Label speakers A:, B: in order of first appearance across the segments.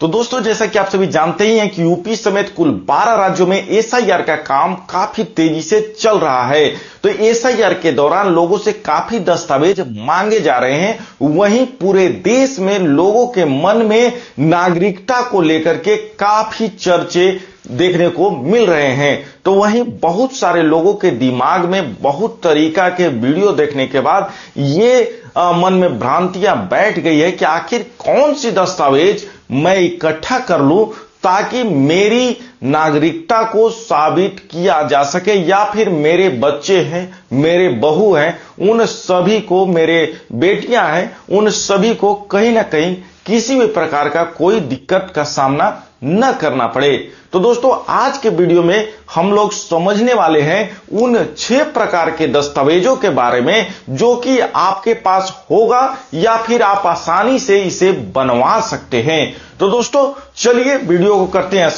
A: तो दोस्तों, जैसा कि आप सभी जानते ही हैं कि यूपी समेत कुल 12 राज्यों में एसआईआर का काम काफी तेजी से चल रहा है। तो एसआईआर के दौरान लोगों से काफी दस्तावेज मांगे जा रहे हैं। वहीं पूरे देश में लोगों के मन में नागरिकता को लेकर के काफी चर्चे देखने को मिल रहे हैं। तो वहीं बहुत सारे लोगों के दिमाग में बहुत तरीका के वीडियो देखने के बाद ये मन में भ्रांतियां बैठ गई है कि आखिर कौन सी दस्तावेज मैं इकट्ठा कर लूं ताकि मेरी नागरिकता को साबित किया जा सके, या फिर मेरे बच्चे हैं, मेरे बहू हैं, उन सभी को, मेरे बेटियां हैं, उन सभी को कहीं ना कहीं किसी भी प्रकार का कोई दिक्कत का सामना न करना पड़े। तो दोस्तों, आज के वीडियो में हम लोग समझने वाले हैं उन 6 प्रकार के दस्तावेजों के बारे में जो कि आपके पास होगा या फिर आप आसानी से इसे बनवा सकते हैं। तो दोस्तों, चलिए वीडियो को करते हैं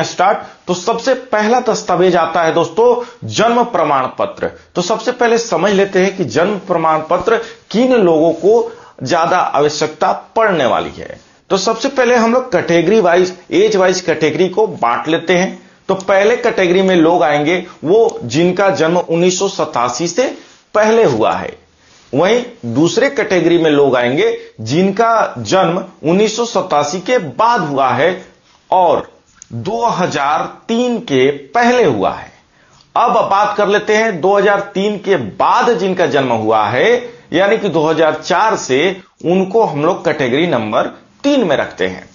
A: स्टार्ट। तो सबसे पहला दस्तावेज आता है दोस्तों, जन्म प्रमाण पत्र। तो सबसे पहले समझ लेते हैं कि जन्म प्रमाण पत्र किन लोगों को ज्यादा आवश्यकता पड़ने वाली है। तो सबसे पहले हम लोग category wise, age wise category को बांट लेते हैं। तो पहले कैटेगरी में लोग आएंगे वो जिनका जन्म 1987 से पहले हुआ है। वहीं दूसरे कैटेगरी में लोग आएंगे जिनका जन्म 1987 के बाद हुआ है और 2003 के पहले हुआ है। अब बात कर लेते हैं 2003 के बाद जिनका जन्म हुआ है, यानी कि 2004 से, उनको हम लोग कैटेगरी नंबर 3 में रखते हैं।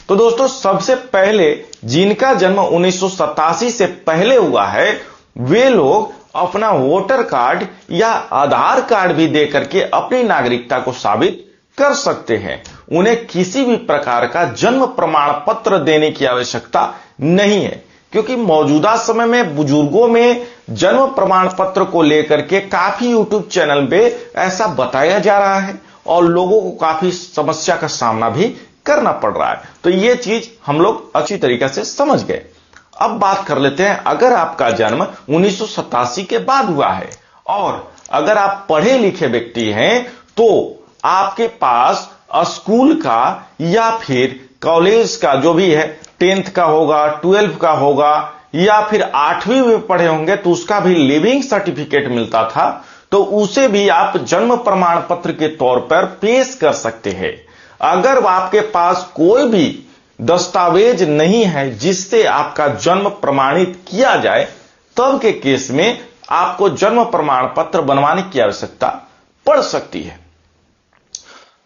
A: तो दोस्तों, सबसे पहले जिनका जन्म 1987 से पहले हुआ है वे लोग अपना वोटर कार्ड या आधार कार्ड भी देकर के अपनी नागरिकता को साबित कर सकते हैं। उन्हें किसी भी प्रकार का जन्म प्रमाण पत्र देने की आवश्यकता नहीं है, क्योंकि मौजूदा समय में बुजुर्गों में जन्म प्रमाण पत्र को लेकर के काफी यूट्यूब चैनल पे ऐसा बताया जा रहा है और लोगों को काफी समस्या का सामना भी करना पड़ रहा है। तो ये चीज हम लोग अच्छी तरीके से समझ गए। अब बात कर लेते हैं, अगर आपका जन्म 1987 के बाद हुआ है और अगर आप पढ़े लिखे व्यक्ति हैं तो आपके पास स्कूल का या फिर कॉलेज का जो भी है, 10th का होगा, 12th का होगा, या फिर 8वीं में पढ़े होंगे तो उसका भी लिविंग सर्टिफिकेट मिलता था, तो उसे भी आप जन्म प्रमाण पत्र के तौर पर पेश कर सकते हैं। अगर आपके पास कोई भी दस्तावेज नहीं है जिससे आपका जन्म प्रमाणित किया जाए, तब के केस में आपको जन्म प्रमाण पत्र बनवाने की आवश्यकता पड़ सकती है।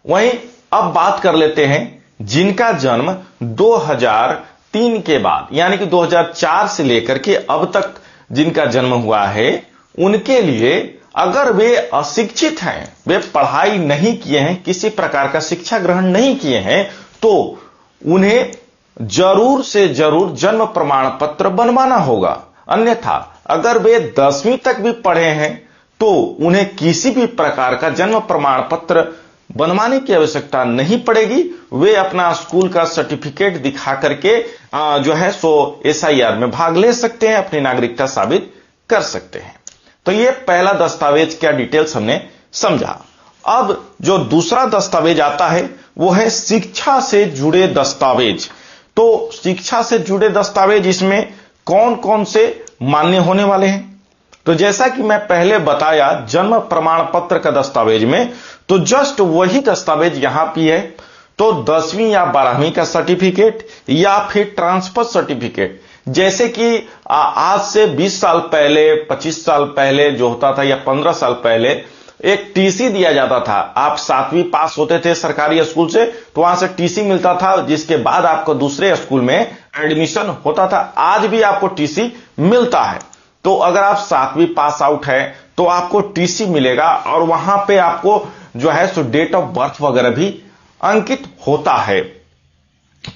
A: वहीं अब बात कर लेते हैं जिनका जन्म 2003 के बाद, यानी कि 2004 से लेकर के अब तक जिनका जन्म हुआ है, उनके लिए अगर वे अशिक्षित हैं, वे पढ़ाई नहीं किए हैं, किसी प्रकार का शिक्षा ग्रहण नहीं किए हैं, तो उन्हें जरूर से जरूर जन्म प्रमाण पत्र बनवाना होगा। अन्यथा अगर वे 10वीं तक भी पढ़े हैं तो उन्हें किसी भी प्रकार का जन्म प्रमाण पत्र बनवाने की आवश्यकता नहीं पड़ेगी। वे अपना स्कूल का सर्टिफिकेट दिखा करके जो है सो एसआईआर में भाग ले सकते हैं, अपनी नागरिकता साबित कर सकते हैं। तो ये पहला दस्तावेज क्या डिटेल्स हमने समझा। अब जो दूसरा दस्तावेज आता है वो है शिक्षा से जुड़े दस्तावेज। तो शिक्षा से जुड़े दस्तावेज, इसमें कौन कौन से मान्य होने वाले हैं? तो जैसा कि मैं पहले बताया जन्म प्रमाण पत्र का दस्तावेज में, तो जस्ट वही दस्तावेज यहां भी है। तो 10वीं या 12वीं का सर्टिफिकेट या फिर ट्रांसफर सर्टिफिकेट, जैसे कि आज से 20 साल पहले, 25 साल पहले जो होता था, या 15 साल पहले एक टीसी दिया जाता था। आप 7वीं पास होते थे सरकारी स्कूल से तो वहां से टीसी मिलता था, जिसके बाद आपको दूसरे स्कूल में एडमिशन होता था। आज भी आपको टीसी मिलता है। तो अगर आप 7वीं पास आउट है तो आपको टीसी मिलेगा और वहां पे आपको जो है सो डेट ऑफ बर्थ वगैरह भी अंकित होता है।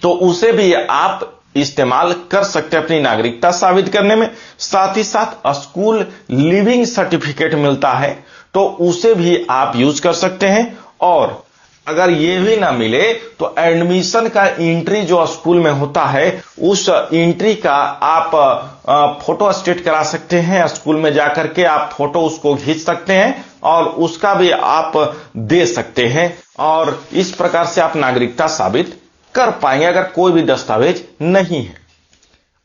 A: तो उसे भी आप इस्तेमाल कर सकते हैं अपनी नागरिकता साबित करने में। साथ ही साथ स्कूल लिविंग सर्टिफिकेट मिलता है, तो उसे भी आप यूज कर सकते हैं। और अगर ये भी ना मिले तो एडमिशन का एंट्री जो स्कूल में होता है उस एंट्री का आप फोटो स्टेट करा सकते हैं। स्कूल में जाकर के आप फोटो उसको खींच सकते हैं और उसका भी आप दे सकते हैं और इस प्रकार से आप नागरिकता साबित कर पाएंगे अगर कोई भी दस्तावेज नहीं है।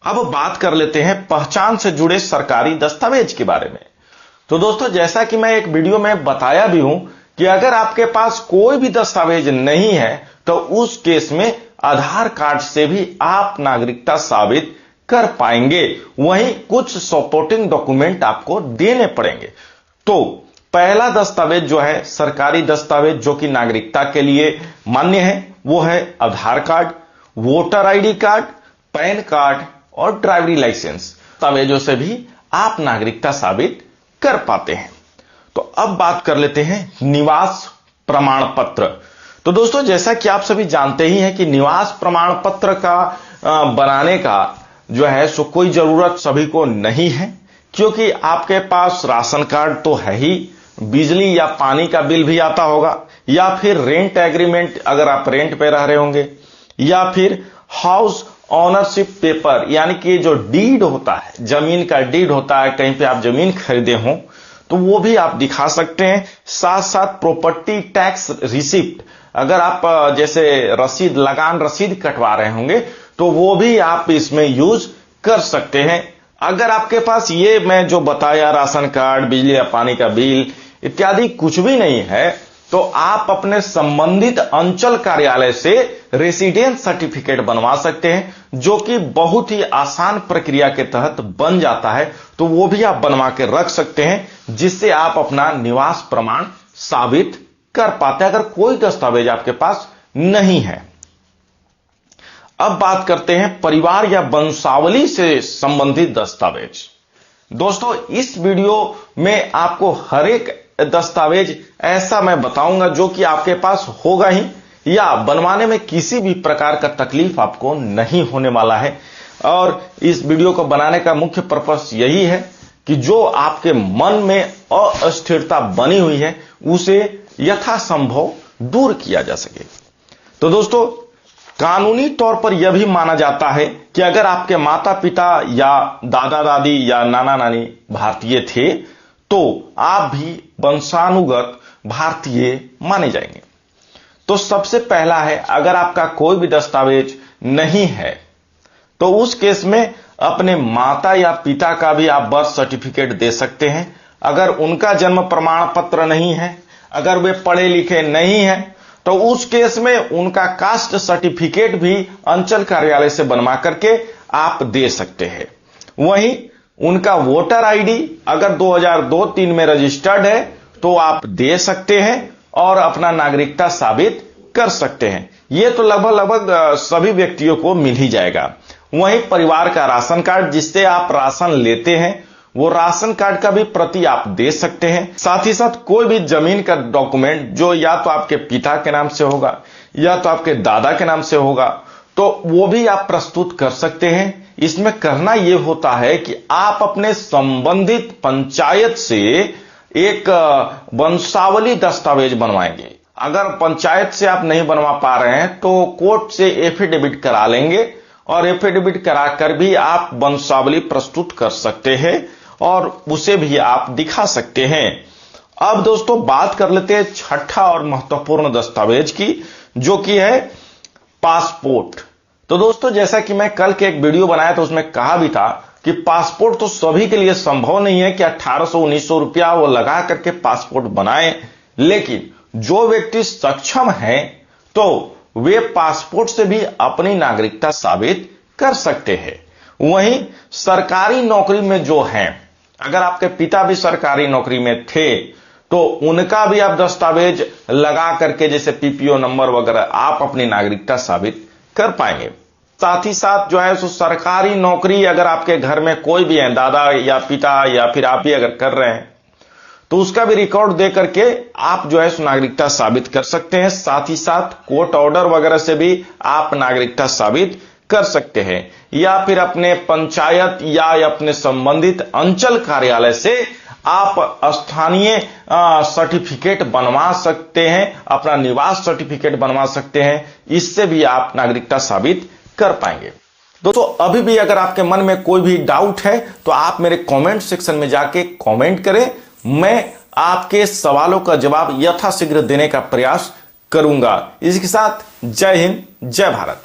A: अब बात कर लेते हैं पहचान से जुड़े सरकारी दस्तावेज के बारे में। तो दोस्तों, जैसा कि मैं एक वीडियो में बताया भी हूं कि अगर आपके पास कोई भी दस्तावेज नहीं है तो उस केस में आधार कार्ड से भी आप नागरिकता साबित कर पाएंगे। वहीं कुछ सपोर्टिंग डॉक्यूमेंट आपको देने पड़ेंगे। तो पहला दस्तावेज जो है सरकारी दस्तावेज जो कि नागरिकता के लिए मान्य है वो है Aadhaar card, voter ID card, PAN card और ड्राइवरी लाइसेंस। दस्तावेजों से भी आप नागरिकता साबित कर पाते हैं। तो अब बात कर लेते हैं निवास प्रमाण पत्र। तो दोस्तों, जैसा कि आप सभी जानते ही हैं कि निवास प्रमाण पत्र का बनाने का जो है सो कोई जरूरत सभी को नहीं है, क्योंकि आपके पास राशन कार्ड तो है ही, बिजली या पानी का बिल भी आता होगा, या फिर रेंट एग्रीमेंट अगर आप रेंट पे रह रहे होंगे, या फिर हाउस ऑनरशिप पेपर यानी कि जो डीड होता है, जमीन का डीड होता है, कहीं पे आप जमीन खरीदे हो तो वो भी आप दिखा सकते हैं। साथ साथ प्रॉपर्टी टैक्स रिसिप्ट, अगर आप जैसे रसीद, लगान रसीद कटवा रहे होंगे तो वो भी आप इसमें यूज कर सकते हैं। अगर आपके पास ये मैं जो बताया राशन कार्ड, बिजली या पानी का बिल इत्यादि कुछ भी नहीं है तो आप अपने संबंधित अंचल कार्यालय से रेसिडेंस सर्टिफिकेट बनवा सकते हैं, जो कि बहुत ही आसान प्रक्रिया के तहत बन जाता है। तो वो भी आप बनवा के रख सकते हैं, जिससे आप अपना निवास प्रमाण साबित कर पाते हैं अगर कोई दस्तावेज आपके पास नहीं है। अब बात करते हैं परिवार या वंशावली से संबंधित दस्तावेज। दोस्तों, इस वीडियो में आपको हर एक दस्तावेज ऐसा मैं बताऊंगा जो कि आपके पास होगा ही, या बनवाने में किसी भी प्रकार का तकलीफ आपको नहीं होने वाला है। और इस वीडियो को बनाने का मुख्य पर्पस यही है कि जो आपके मन में अस्थिरता बनी हुई है उसे यथासंभव दूर किया जा सके। तो दोस्तों, कानूनी तौर पर यह भी माना जाता है कि अगर आपके माता पिता या दादा दादी या नाना नानी भारतीय थे तो आप भी वंशानुगत भारतीय माने जाएंगे। तो सबसे पहला है, अगर आपका कोई भी दस्तावेज नहीं है तो उस केस में अपने माता या पिता का भी आप बर्थ सर्टिफिकेट दे सकते हैं। अगर उनका जन्म प्रमाण पत्र नहीं है, अगर वे पढ़े लिखे नहीं हैं तो उस केस में उनका कास्ट सर्टिफिकेट भी अंचल कार्यालय से बनवा करके आप दे सकते हैं। वहीं उनका वोटर आईडी अगर 2002-3 में रजिस्टर्ड है तो आप दे सकते हैं और अपना नागरिकता साबित कर सकते हैं। यह तो लगभग सभी व्यक्तियों को मिल ही जाएगा। वहीं परिवार का राशन कार्ड, जिससे आप राशन लेते हैं, वो राशन कार्ड का भी प्रति आप दे सकते हैं। साथ ही साथ कोई भी जमीन का डॉक्यूमेंट जो या तो आपके पिता के नाम से होगा या तो आपके दादा के नाम से होगा, तो वो भी आप प्रस्तुत कर सकते हैं। इसमें करना यह होता है कि आप अपने संबंधित पंचायत से एक वंशावली दस्तावेज बनवाएंगे। अगर पंचायत से आप नहीं बनवा पा रहे हैं तो कोर्ट से एफिडेविट करा लेंगे और एफिडेविट कराकर भी आप वंशावली प्रस्तुत कर सकते हैं और उसे भी आप दिखा सकते हैं। अब दोस्तों, बात कर लेते हैं छठा और महत्वपूर्ण दस्तावेज की, जो कि है पासपोर्ट। तो दोस्तों, जैसा कि मैं कल के एक वीडियो बनाया था उसमें कहा भी था कि पासपोर्ट तो सभी के लिए संभव नहीं है कि 1800-1900 रुपया वो लगा करके पासपोर्ट बनाएं, लेकिन जो व्यक्ति सक्षम है तो वे पासपोर्ट से भी अपनी नागरिकता साबित कर सकते हैं। वहीं सरकारी नौकरी में जो हैं, अगर आपके पिता भी सरकारी नौकरी में थे तो उनका भी आप दस्तावेज लगा करके जैसे पीपीओ नंबर वगैरह आप अपनी नागरिकता साबित कर पाएंगे। साथ ही साथ जो है सो सरकारी नौकरी अगर आपके घर में कोई भी है, दादा या पिता या फिर आप भी अगर कर रहे हैं तो उसका भी रिकॉर्ड दे करके आप जो है नागरिकता साबित कर सकते हैं। साथ ही साथ कोर्ट ऑर्डर वगैरह से भी आप नागरिकता साबित कर सकते हैं, या फिर अपने पंचायत या अपने संबंधित अंचल कार्यालय से आप स्थानीय सर्टिफिकेट बनवा सकते हैं, अपना निवास सर्टिफिकेट बनवा सकते हैं। इससे भी आप नागरिकता साबित कर पाएंगे। दोस्तों अभी भी अगर आपके मन में कोई भी डाउट है तो आप मेरे कमेंट सेक्शन में जाके कमेंट करें, मैं आपके सवालों का जवाब यथाशीघ्र देने का प्रयास करूंगा। इसके साथ जय हिंद, जय भारत।